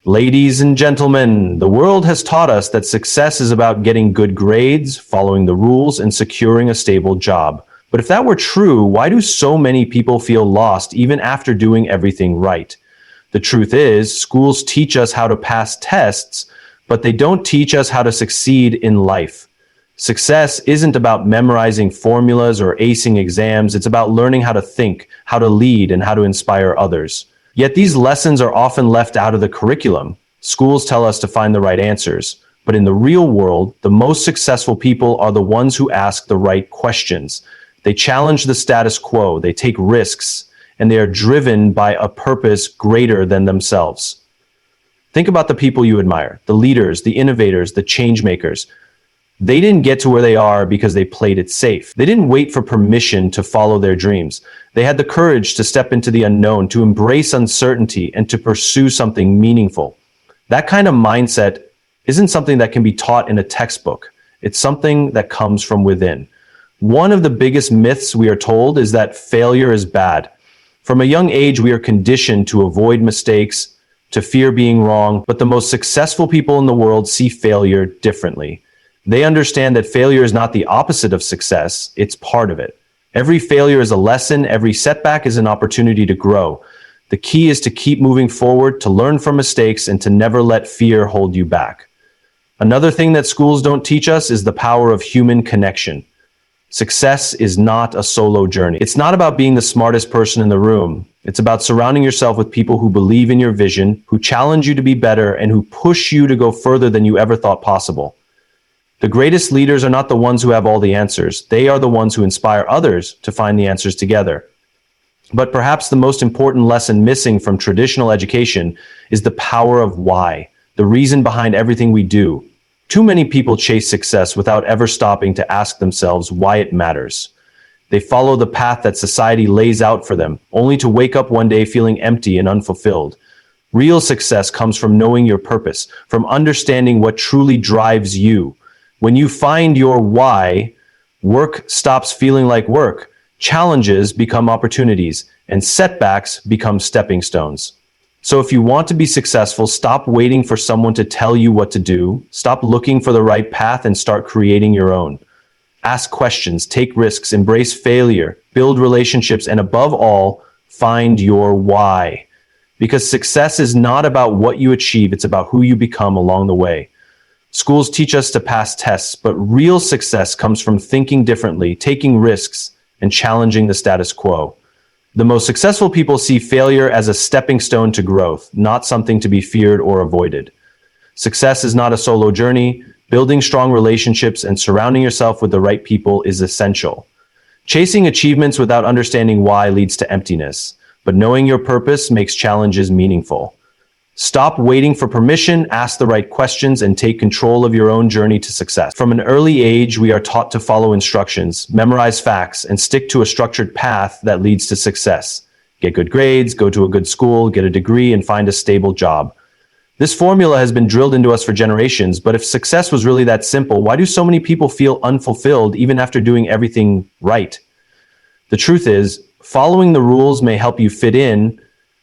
Ladies and gentlemen, the world has taught us that success is about getting good grades, following the rules, and securing a stable job. But if that were true, why do so many people feel lost even after doing everything right? The truth is, schools teach us how to pass tests, but they don't teach us how to succeed in life. Success isn't about memorizing formulas or acing exams. It's about learning how to think, how to lead, and how to inspire others. Yet these lessons are often left out of the curriculum. Schools tell us to find the right answers. But in the real world, the most successful people are the ones who ask the right questions. They challenge the status quo, they take risks, and they are driven by a purpose greater than themselves. Think about the people you admire, the leaders, the innovators, the change makers. They didn't get to where they are because they played it safe. They didn't wait for permission to follow their dreams. They had the courage to step into the unknown, to embrace uncertainty, and to pursue something meaningful. That kind of mindset isn't something that can be taught in a textbook. It's something that comes from within. One of the biggest myths we are told is that failure is bad. From a young age, we are conditioned to avoid mistakes, to fear being wrong, but the most successful people in the world see failure differently. They understand that failure is not the opposite of success, it's part of it. Every failure is a lesson, every setback is an opportunity to grow. The key is to keep moving forward, to learn from mistakes, and to never let fear hold you back. Another thing that schools don't teach us is the power of human connection. Success is not a solo journey. It's not about being the smartest person in the room. It's about surrounding yourself with people who believe in your vision, who challenge you to be better, and who push you to go further than you ever thought possible. The greatest leaders are not the ones who have all the answers. They are the ones who inspire others to find the answers together. But perhaps the most important lesson missing from traditional education is the power of why, the reason behind everything we do. Too many people chase success without ever stopping to ask themselves why it matters. They follow the path that society lays out for them, only to wake up one day feeling empty and unfulfilled. Real success comes from knowing your purpose, from understanding what truly drives you. When you find your why, work stops feeling like work, challenges become opportunities, and setbacks become stepping stones. So if you want to be successful, stop waiting for someone to tell you what to do, stop looking for the right path, and start creating your own. Ask questions, take risks, embrace failure, build relationships, and above all, find your why. Because success is not about what you achieve, it's about who you become along the way. Schools teach us to pass tests, but real success comes from thinking differently, taking risks, and challenging the status quo. The most successful people see failure as a stepping stone to growth, not something to be feared or avoided. Success is not a solo journey. Building strong relationships and surrounding yourself with the right people is essential. Chasing achievements without understanding why leads to emptiness, but knowing your purpose makes challenges meaningful. Stop waiting for permission, ask the right questions, and take control of your own journey to success. From an early age, we are taught to follow instructions, memorize facts, and stick to a structured path that leads to success. Get good grades, go to a good school, get a degree, and find a stable job. This formula has been drilled into us for generations, but if success was really that simple, why do so many people feel unfulfilled even after doing everything right? The truth is, following the rules may help you fit in,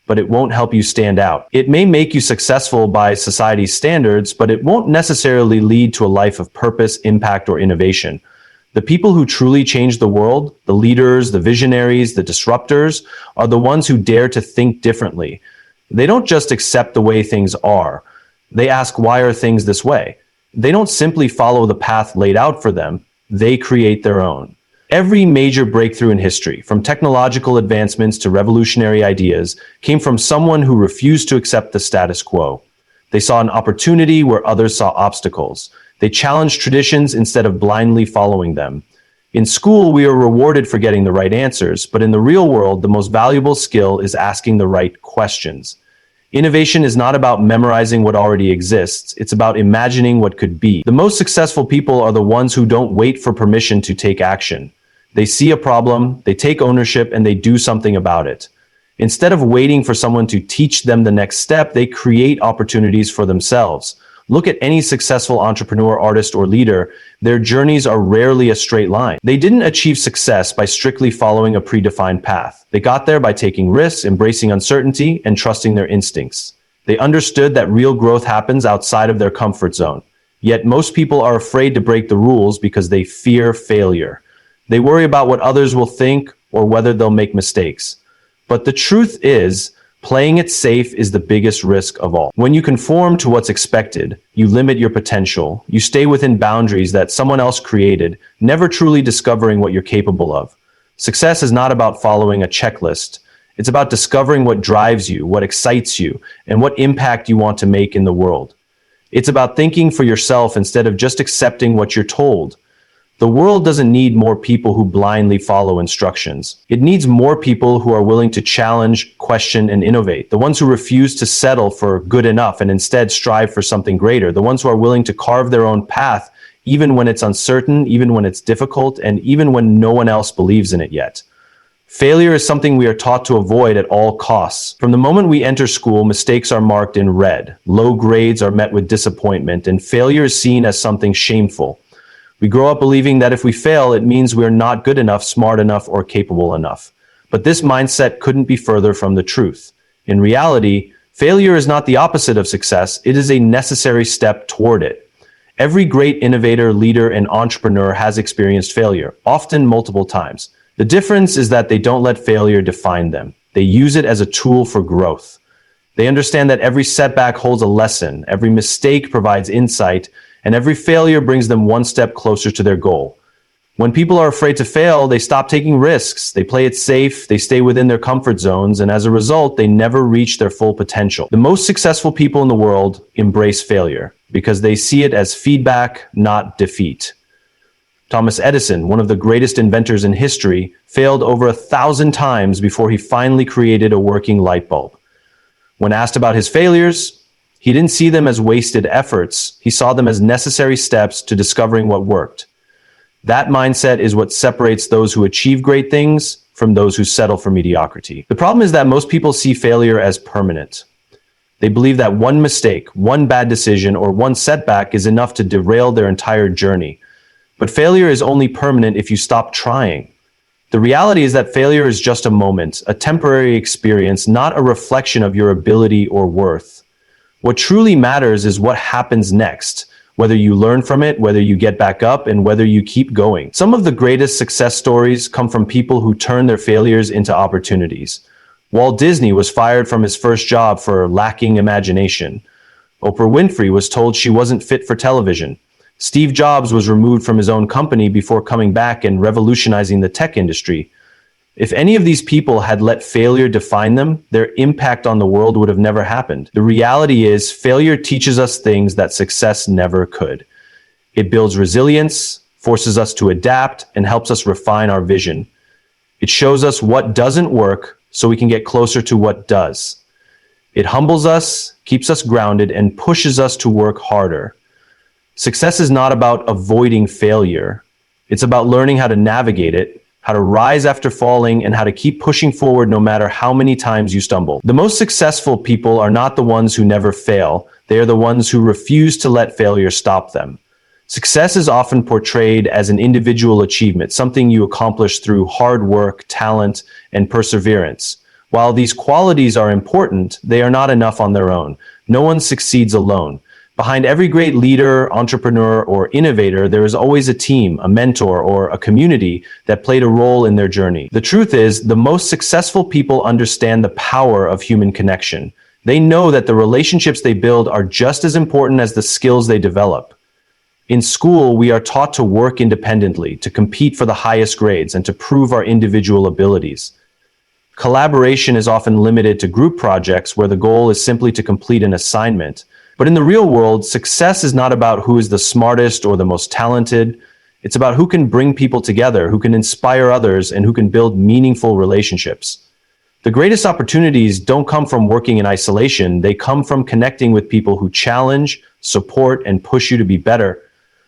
but it won't help you stand out. It may make you successful by society's standards, but it won't necessarily lead to a life of purpose, impact, or innovation. The people who truly change the world, the leaders, the visionaries, the disruptors, are the ones who dare to think differently. They don't just accept the way things are. They ask, why are things this way? They don't simply follow the path laid out for them. They create their own. Every major breakthrough in history, from technological advancements to revolutionary ideas, came from someone who refused to accept the status quo. They saw an opportunity where others saw obstacles. They challenged traditions instead of blindly following them. In school, we are rewarded for getting the right answers, but in the real world, the most valuable skill is asking the right questions. Innovation is not about memorizing what already exists, it's about imagining what could be. The most successful people are the ones who don't wait for permission to take action. They see a problem, they take ownership, and they do something about it. Instead of waiting for someone to teach them the next step, they create opportunities for themselves. Look at any successful entrepreneur, artist, or leader. Their journeys are rarely a straight line. They didn't achieve success by strictly following a predefined path. They got there by taking risks, embracing uncertainty, and trusting their instincts. They understood that real growth happens outside of their comfort zone. Yet most people are afraid to break the rules because they fear failure. They worry about what others will think or whether they'll make mistakes. But the truth is, playing it safe is the biggest risk of all. When you conform to what's expected, you limit your potential. You stay within boundaries that someone else created, never truly discovering what you're capable of. Success is not about following a checklist. It's about discovering what drives you, what excites you, and what impact you want to make in the world. It's about thinking for yourself instead of just accepting what you're told. The world doesn't need more people who blindly follow instructions. It needs more people who are willing to challenge, question, and innovate. The ones who refuse to settle for good enough and instead strive for something greater. The ones who are willing to carve their own path, even when it's uncertain, even when it's difficult, and even when no one else believes in it yet. Failure is something we are taught to avoid at all costs. From the moment we enter school, mistakes are marked in red. Low grades are met with disappointment, and failure is seen as something shameful. We grow up believing that if we fail, it means we're not good enough, smart enough, or capable enough. But this mindset couldn't be further from the truth. In reality, failure is not the opposite of success. It is a necessary step toward it. Every great innovator, leader, and entrepreneur has experienced failure, often multiple times. The difference is that they don't let failure define them. They use it as a tool for growth. They understand that every setback holds a lesson, every mistake provides insight, and every failure brings them one step closer to their goal. When people are afraid to fail, they stop taking risks, they play it safe, they stay within their comfort zones, and as a result, they never reach their full potential. The most successful people in the world embrace failure because they see it as feedback, not defeat. Thomas Edison, one of the greatest inventors in history, failed over 1,000 times before he finally created a working light bulb. When asked about his failures, he didn't see them as wasted efforts. He saw them as necessary steps to discovering what worked. That mindset is what separates those who achieve great things from those who settle for mediocrity. The problem is that most people see failure as permanent. They believe that one mistake, one bad decision, or one setback is enough to derail their entire journey. But failure is only permanent if you stop trying. The reality is that failure is just a moment, a temporary experience, not a reflection of your ability or worth. What truly matters is what happens next, whether you learn from it, whether you get back up, and whether you keep going. Some of the greatest success stories come from people who turn their failures into opportunities. Walt Disney was fired from his first job for lacking imagination. Oprah Winfrey was told she wasn't fit for television. Steve Jobs was removed from his own company before coming back and revolutionizing the tech industry. If any of these people had let failure define them, their impact on the world would have never happened. The reality is, failure teaches us things that success never could. It builds resilience, forces us to adapt, and helps us refine our vision. It shows us what doesn't work so we can get closer to what does. It humbles us, keeps us grounded, and pushes us to work harder. Success is not about avoiding failure. It's about learning how to navigate it, how to rise after falling, and how to keep pushing forward no matter how many times you stumble. The most successful people are not the ones who never fail. They are the ones who refuse to let failure stop them. Success is often portrayed as an individual achievement, something you accomplish through hard work, talent, and perseverance. While these qualities are important, they are not enough on their own. No one succeeds alone. Behind every great leader, entrepreneur, or innovator, there is always a team, a mentor, or a community that played a role in their journey. The truth is, the most successful people understand the power of human connection. They know that the relationships they build are just as important as the skills they develop. In school, we are taught to work independently, to compete for the highest grades, and to prove our individual abilities. Collaboration is often limited to group projects where the goal is simply to complete an assignment. But in the real world, success is not about who is the smartest or the most talented. It's about who can bring people together, who can inspire others, and who can build meaningful relationships. The greatest opportunities don't come from working in isolation. They come from connecting with people who challenge, support, and push you to be better.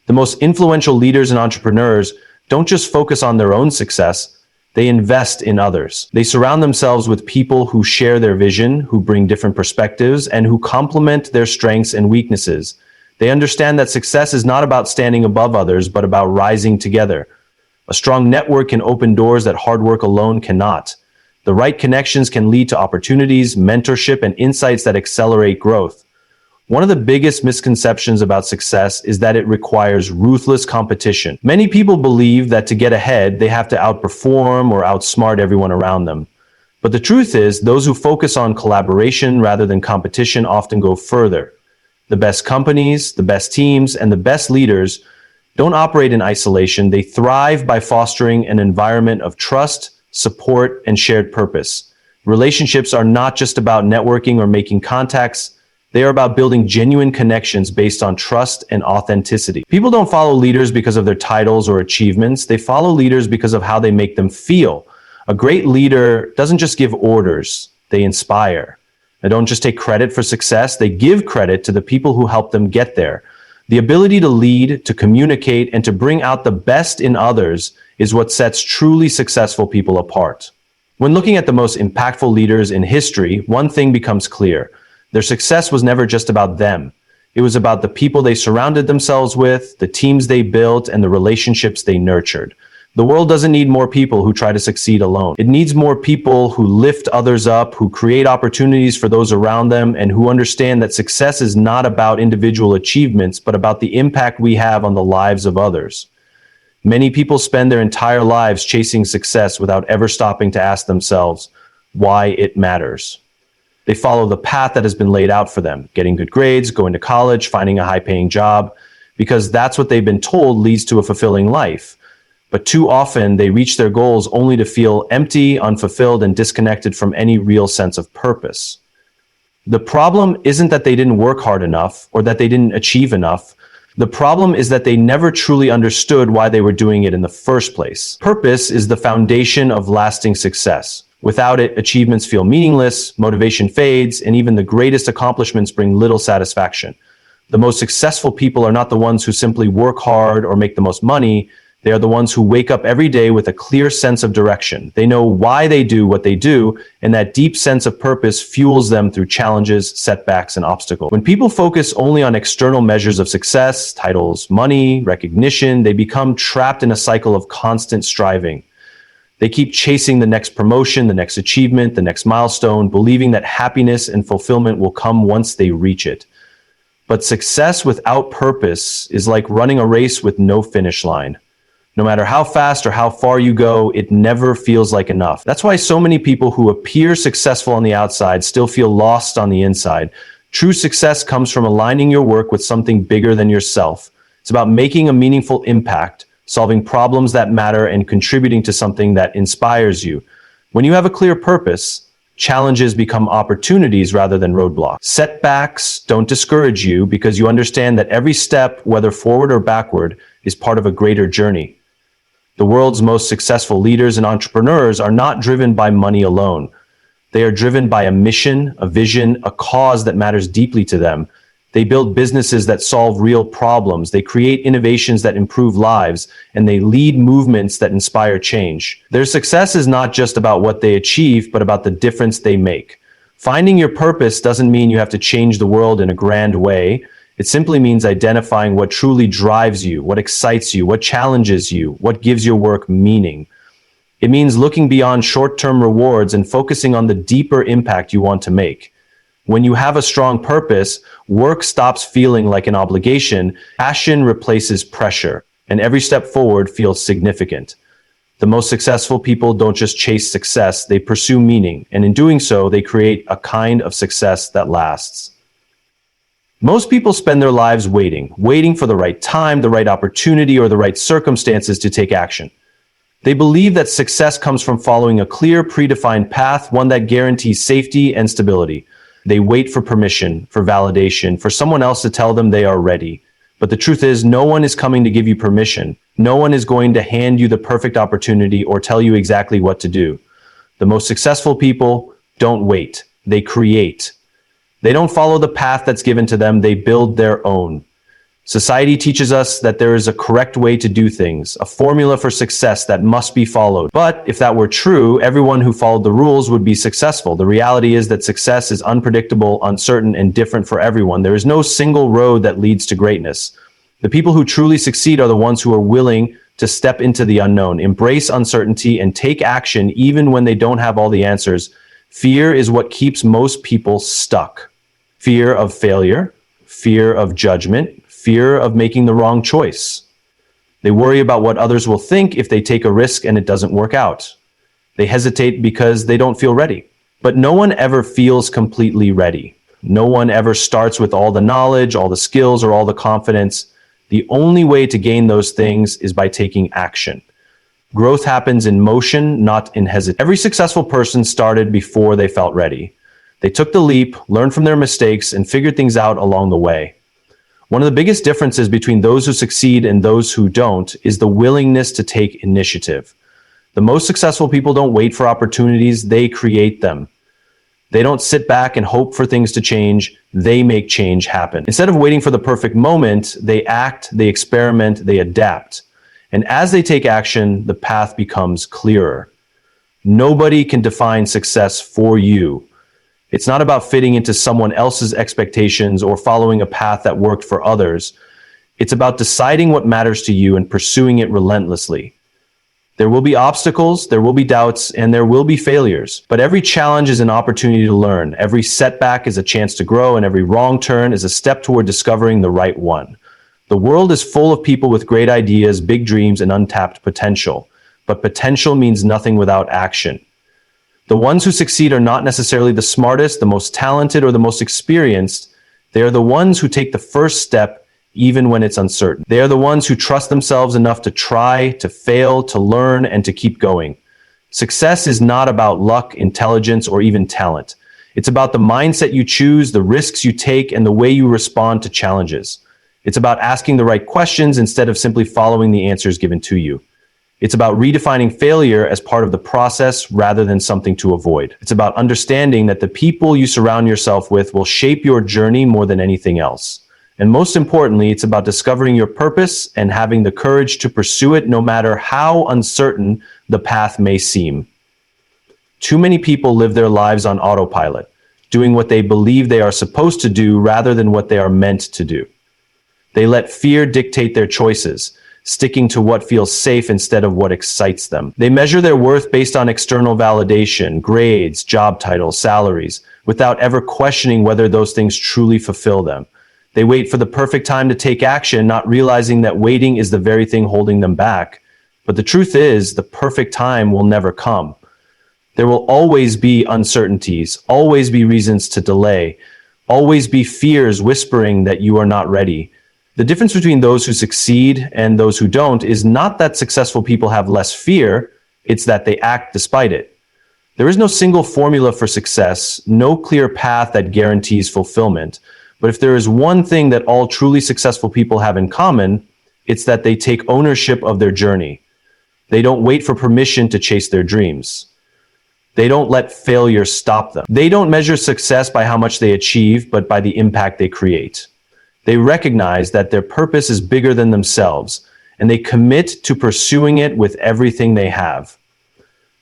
The most influential leaders and entrepreneurs don't just focus on their own success. They invest in others. They surround themselves with people who share their vision, who bring different perspectives, and who complement their strengths and weaknesses. They understand that success is not about standing above others, but about rising together. A strong network can open doors that hard work alone cannot. The right connections can lead to opportunities, mentorship, and insights that accelerate growth. One of the biggest misconceptions about success is that it requires ruthless competition. Many people believe that to get ahead, they have to outperform or outsmart everyone around them. But the truth is, those who focus on collaboration rather than competition often go further. The best companies, the best teams, and the best leaders don't operate in isolation. They thrive by fostering an environment of trust, support, and shared purpose. Relationships are not just about networking or making contacts. They are about building genuine connections based on trust and authenticity. People don't follow leaders because of their titles or achievements. They follow leaders because of how they make them feel. A great leader doesn't just give orders, they inspire. They don't just take credit for success, they give credit to the people who help them get there. The ability to lead, to communicate, and to bring out the best in others is what sets truly successful people apart. When looking at the most impactful leaders in history, one thing becomes clear. Their success was never just about them. It was about the people they surrounded themselves with, the teams they built, and the relationships they nurtured. The world doesn't need more people who try to succeed alone. It needs more people who lift others up, who create opportunities for those around them, and who understand that success is not about individual achievements, but about the impact we have on the lives of others. Many people spend their entire lives chasing success without ever stopping to ask themselves why it matters. They follow the path that has been laid out for them, getting good grades, going to college, finding a high-paying job, because that's what they've been told leads to a fulfilling life. But too often, they reach their goals only to feel empty, unfulfilled, and disconnected from any real sense of purpose. The problem isn't that they didn't work hard enough or that they didn't achieve enough. The problem is that they never truly understood why they were doing it in the first place. Purpose is the foundation of lasting success. Without it, achievements feel meaningless, motivation fades, and even the greatest accomplishments bring little satisfaction. The most successful people are not the ones who simply work hard or make the most money. They are the ones who wake up every day with a clear sense of direction. They know why they do what they do, and that deep sense of purpose fuels them through challenges, setbacks, and obstacles. When people focus only on external measures of success, titles, money, recognition, they become trapped in a cycle of constant striving. They keep chasing the next promotion, the next achievement, the next milestone, believing that happiness and fulfillment will come once they reach it. But success without purpose is like running a race with no finish line. No matter how fast or how far you go, it never feels like enough. That's why so many people who appear successful on the outside still feel lost on the inside. True success comes from aligning your work with something bigger than yourself. It's about making a meaningful impact, solving problems that matter, and contributing to something that inspires you. When you have a clear purpose, challenges become opportunities rather than roadblocks. Setbacks don't discourage you because you understand that every step, whether forward or backward, is part of a greater journey. The world's most successful leaders and entrepreneurs are not driven by money alone. They are driven by a mission, a vision, a cause that matters deeply to them. They build businesses that solve real problems. They create innovations that improve lives, and they lead movements that inspire change. Their success is not just about what they achieve, but about the difference they make. Finding your purpose doesn't mean you have to change the world in a grand way. It simply means identifying what truly drives you, what excites you, what challenges you, what gives your work meaning. It means looking beyond short-term rewards and focusing on the deeper impact you want to make. When you have a strong purpose, work stops feeling like an obligation, passion replaces pressure, and every step forward feels significant. The most successful people don't just chase success, they pursue meaning, and in doing so, they create a kind of success that lasts. Most people spend their lives waiting for the right time, the right opportunity, or the right circumstances to take action. They believe that success comes from following a clear, predefined path, one that guarantees safety and stability. They wait for permission, for validation, for someone else to tell them they are ready. But the truth is, no one is coming to give you permission. No one is going to hand you the perfect opportunity or tell you exactly what to do. The most successful people don't wait. They create. They don't follow the path that's given to them. They build their own. Society teaches us that there is a correct way to do things, a formula for success that must be followed. But if that were true, everyone who followed the rules would be successful. The reality is that success is unpredictable, uncertain, and different for everyone. There is no single road that leads to greatness. The people who truly succeed are the ones who are willing to step into the unknown, embrace uncertainty, and take action even when they don't have all the answers. Fear is what keeps most people stuck. Fear of failure, fear of judgment, fear of making the wrong choice. They worry about what others will think if they take a risk and it doesn't work out. They hesitate because they don't feel ready. But no one ever feels completely ready. No one ever starts with all the knowledge, all the skills, or all the confidence. The only way to gain those things is by taking action. Growth happens in motion, not in hesitation. Every successful person started before they felt ready. They took the leap, learned from their mistakes, and figured things out along the way. One of the biggest differences between those who succeed and those who don't is the willingness to take initiative. The most successful people don't wait for opportunities, they create them. They don't sit back and hope for things to change, they make change happen. Instead of waiting for the perfect moment, they act, they experiment, they adapt. And as they take action, the path becomes clearer. Nobody can define success for you. It's not about fitting into someone else's expectations or following a path that worked for others. It's about deciding what matters to you and pursuing it relentlessly. There will be obstacles, there will be doubts, and there will be failures. But every challenge is an opportunity to learn. Every setback is a chance to grow, and every wrong turn is a step toward discovering the right one. The world is full of people with great ideas, big dreams, and untapped potential. But potential means nothing without action. The ones who succeed are not necessarily the smartest, the most talented, or the most experienced. They are the ones who take the first step even when it's uncertain. They are the ones who trust themselves enough to try, to fail, to learn, and to keep going. Success is not about luck, intelligence, or even talent. It's about the mindset you choose, the risks you take, and the way you respond to challenges. It's about asking the right questions instead of simply following the answers given to you. It's about redefining failure as part of the process rather than something to avoid. It's about understanding that the people you surround yourself with will shape your journey more than anything else. And most importantly, it's about discovering your purpose and having the courage to pursue it no matter how uncertain the path may seem. Too many people live their lives on autopilot, doing what they believe they are supposed to do rather than what they are meant to do. They let fear dictate their choices, sticking to what feels safe instead of what excites them. They measure their worth based on external validation, grades, job titles, salaries, without ever questioning whether those things truly fulfill them. They wait for the perfect time to take action, not realizing that waiting is the very thing holding them back. But the truth is, the perfect time will never come. There will always be uncertainties, always be reasons to delay, always be fears whispering that you are not ready. The difference between those who succeed and those who don't is not that successful people have less fear, it's that they act despite it. There is no single formula for success, no clear path that guarantees fulfillment. But if there is one thing that all truly successful people have in common, it's that they take ownership of their journey. They don't wait for permission to chase their dreams. They don't let failure stop them. They don't measure success by how much they achieve, but by the impact they create. They recognize that their purpose is bigger than themselves, and they commit to pursuing it with everything they have.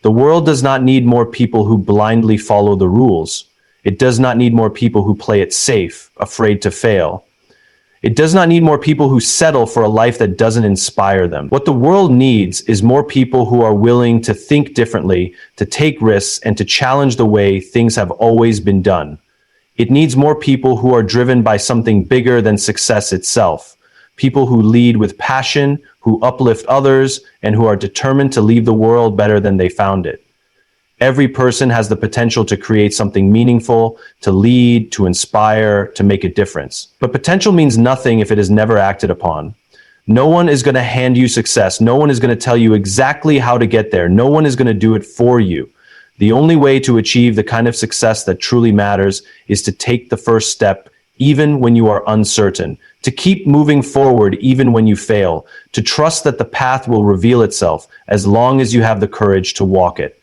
The world does not need more people who blindly follow the rules. It does not need more people who play it safe, afraid to fail. It does not need more people who settle for a life that doesn't inspire them. What the world needs is more people who are willing to think differently, to take risks, and to challenge the way things have always been done. It needs more people who are driven by something bigger than success itself. People who lead with passion, who uplift others, and who are determined to leave the world better than they found it. Every person has the potential to create something meaningful, to lead, to inspire, to make a difference. But potential means nothing if it is never acted upon. No one is going to hand you success. No one is going to tell you exactly how to get there. No one is going to do it for you. The only way to achieve the kind of success that truly matters is to take the first step, even when you are uncertain, to keep moving forward even when you fail, to trust that the path will reveal itself as long as you have the courage to walk it.